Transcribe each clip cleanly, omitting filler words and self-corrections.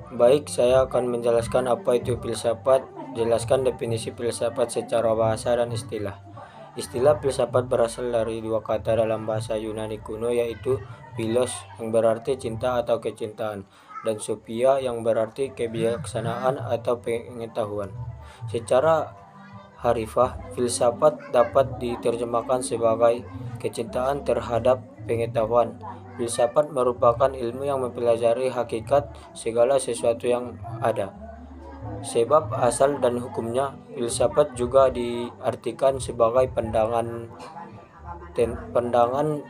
Baik, saya akan menjelaskan apa itu filsafat. Jelaskan definisi filsafat secara bahasa dan istilah. Istilah filsafat berasal dari dua kata dalam bahasa Yunani kuno, yaitu philos yang berarti cinta atau kecintaan, dan sophia yang berarti kebijaksanaan atau pengetahuan. Secara harfiah, filsafat dapat diterjemahkan sebagai kecintaan terhadap pengetahuan. Filsafat merupakan ilmu yang mempelajari hakikat segala sesuatu yang ada, sebab, asal, dan hukumnya. Filsafat juga diartikan sebagai pandangan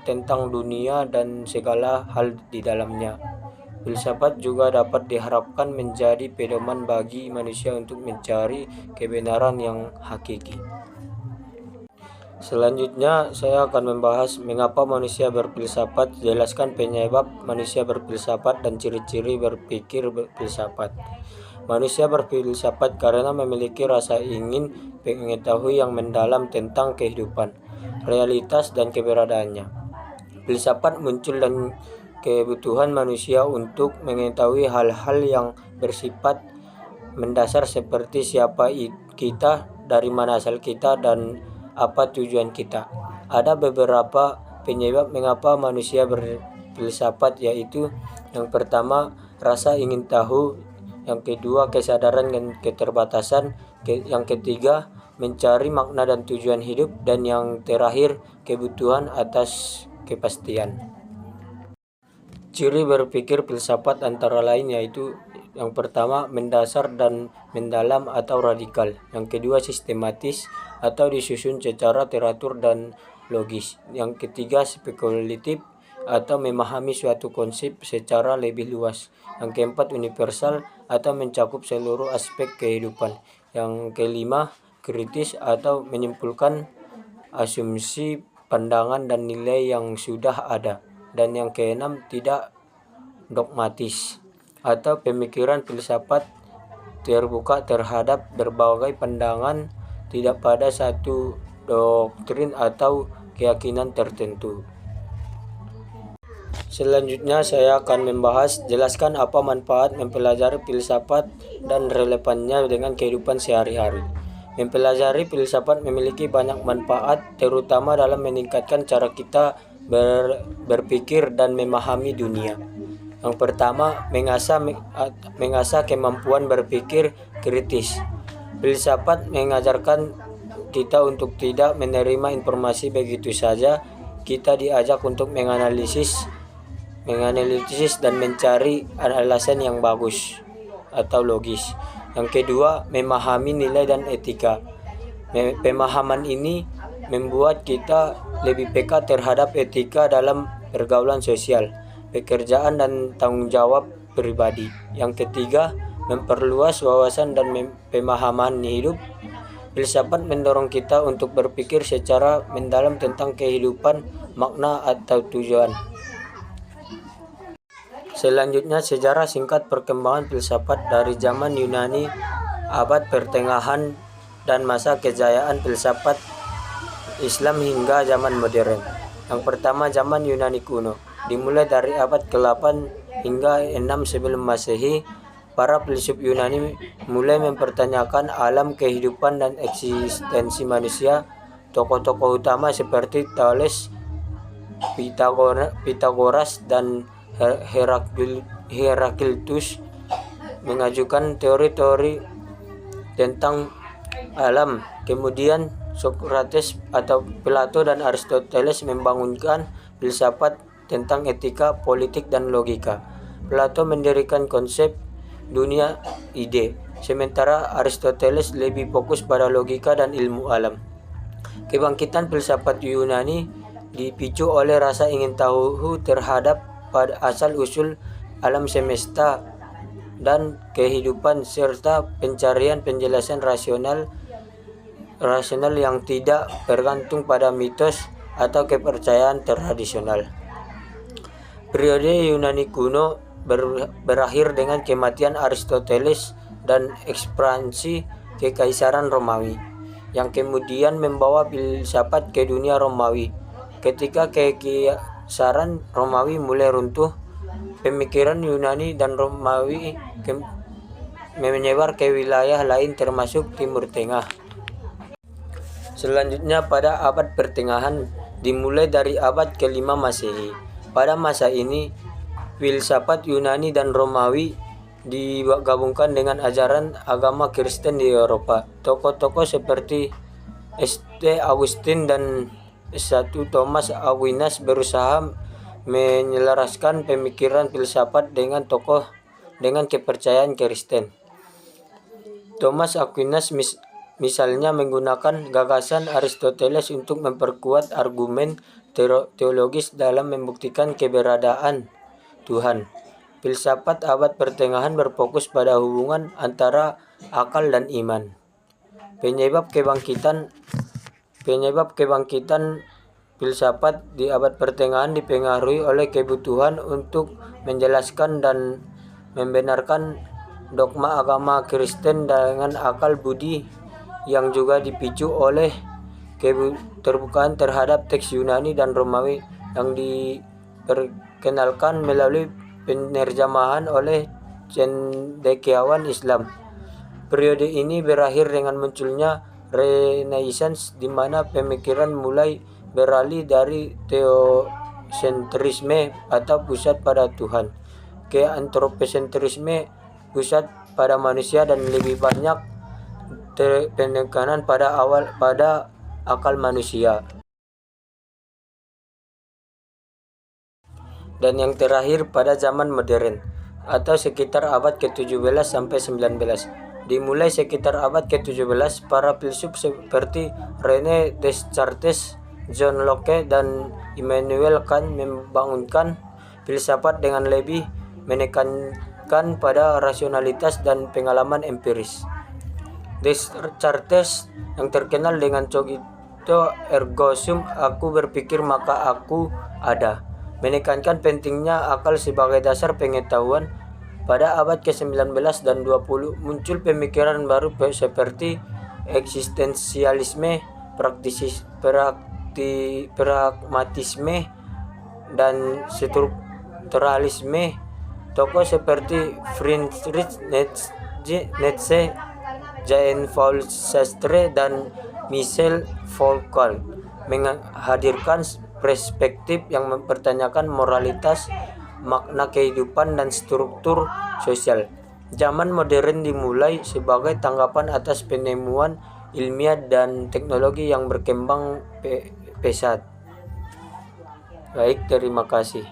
tentang dunia dan segala hal di dalamnya. Filsafat juga dapat diharapkan menjadi pedoman bagi manusia untuk mencari kebenaran yang hakiki. Selanjutnya, saya akan membahas mengapa manusia berfilsafat, jelaskan penyebab manusia berfilsafat dan ciri-ciri berpikir berfilsafat. Manusia berfilsafat karena memiliki rasa ingin mengetahui yang mendalam tentang kehidupan, realitas, dan keberadaannya. Filsafat muncul dan kebutuhan manusia untuk mengetahui hal-hal yang bersifat mendasar seperti siapa kita, dari mana asal kita, dan apa tujuan kita. Ada beberapa penyebab mengapa manusia berfilsafat, yaitu yang pertama, rasa ingin tahu, yang kedua, kesadaran dan keterbatasan, yang ketiga, mencari makna dan tujuan hidup, dan yang terakhir, kebutuhan atas kepastian. Ciri berpikir filsafat antara lain yaitu yang pertama, mendasar dan mendalam atau radikal. Yang kedua, sistematis atau disusun secara teratur dan logis. Yang ketiga, spekulatif atau memahami suatu konsep secara lebih luas. Yang keempat, universal atau mencakup seluruh aspek kehidupan. Yang kelima, kritis atau menyimpulkan asumsi, pandangan, dan nilai yang sudah ada. Dan yang keenam, tidak dogmatis atau pemikiran filsafat terbuka terhadap berbagai pandangan, tidak pada satu doktrin atau keyakinan tertentu. Selanjutnya, saya akan membahas jelaskan apa manfaat mempelajari filsafat dan relevannya dengan kehidupan sehari-hari. Mempelajari filsafat memiliki banyak manfaat, terutama dalam meningkatkan cara kita berpikir dan memahami dunia. Yang pertama, mengasah kemampuan berpikir kritis. Filsafat mengajarkan kita untuk tidak menerima informasi begitu saja. Kita diajak untuk menganalisis dan mencari alasan yang bagus atau logis. Yang kedua, memahami nilai dan etika. Pemahaman ini membuat kita lebih peka terhadap etika dalam pergaulan sosial, pekerjaan, dan tanggung jawab pribadi. Yang ketiga, memperluas wawasan dan pemahaman hidup. Filsafat mendorong kita untuk berpikir secara mendalam tentang kehidupan, makna, atau tujuan. Selanjutnya, sejarah singkat perkembangan filsafat dari zaman Yunani abad pertengahan dan masa kejayaan filsafat Islam hingga zaman modern. Yang pertama, zaman Yunani kuno. Dimulai dari abad ke-8 hingga 6 sebelum Masehi, para filsuf Yunani mulai mempertanyakan alam, kehidupan, dan eksistensi manusia. Tokoh-tokoh utama seperti Thales, Pythagoras, dan Heraklitus mengajukan teori-teori tentang alam. Kemudian Socrates atau Plato dan Aristoteles membangunkan filsafat tentang etika, politik, dan logika. Plato mendirikan konsep dunia ide, sementara Aristoteles lebih fokus pada logika dan ilmu alam. Kebangkitan filsafat Yunani dipicu oleh rasa ingin tahu terhadap pada asal-usul alam semesta dan kehidupan, serta pencarian penjelasan rasional yang tidak bergantung pada mitos atau kepercayaan tradisional. Periode Yunani kuno berakhir dengan kematian Aristoteles dan ekspansi Kekaisaran Romawi, yang kemudian membawa filsafat ke dunia Romawi. Ketika Kekaisaran Romawi mulai runtuh, pemikiran Yunani dan Romawi menyebar ke wilayah lain termasuk Timur Tengah. Selanjutnya pada abad pertengahan dimulai dari abad ke-5 Masehi. Pada masa ini filsafat Yunani dan Romawi digabungkan dengan ajaran agama Kristen di Eropa. Tokoh-tokoh seperti St. Augustine dan Satu Thomas Aquinas berusaha menyelaraskan pemikiran filsafat dengan kepercayaan Kristen. Thomas Aquinas misalnya menggunakan gagasan Aristoteles untuk memperkuat argumen teologis dalam membuktikan keberadaan Tuhan. Filsafat abad pertengahan berfokus pada hubungan antara akal dan iman. Penyebab kebangkitan filsafat di abad pertengahan dipengaruhi oleh kebutuhan untuk menjelaskan dan membenarkan dogma agama Kristen dengan akal budi yang juga dipicu oleh keterbukaan terhadap teks Yunani dan Romawi yang diperkenalkan melalui penerjemahan oleh cendekiawan Islam. Periode ini berakhir dengan munculnya Renaissance, di mana pemikiran mulai beralih dari teosentrisme atau pusat pada Tuhan ke antroposentrisme, pusat pada manusia dan lebih banyak penekanan pada akal manusia. Dan yang terakhir pada zaman modern atau sekitar abad ke-17 sampai 19. Dimulai sekitar abad ke-17, para filsuf seperti René Descartes, John Locke, dan Immanuel Kant membangunkan filsafat dengan lebih menekankan pada rasionalitas dan pengalaman empiris. Descartes yang terkenal dengan cogito ergo sum, aku berpikir maka aku ada, menekankan pentingnya akal sebagai dasar pengetahuan. Pada abad ke-19 dan 20 muncul pemikiran baru seperti eksistensialisme, pragmatisme, dan strukturalisme. Tokoh seperti Friedrich Nietzsche, Jean-Paul Sartre, dan Michel Foucault menghadirkan perspektif yang mempertanyakan moralitas, makna kehidupan, dan struktur sosial. Zaman modern dimulai sebagai tanggapan atas penemuan ilmiah dan teknologi yang berkembang pesat. Baik, terima kasih.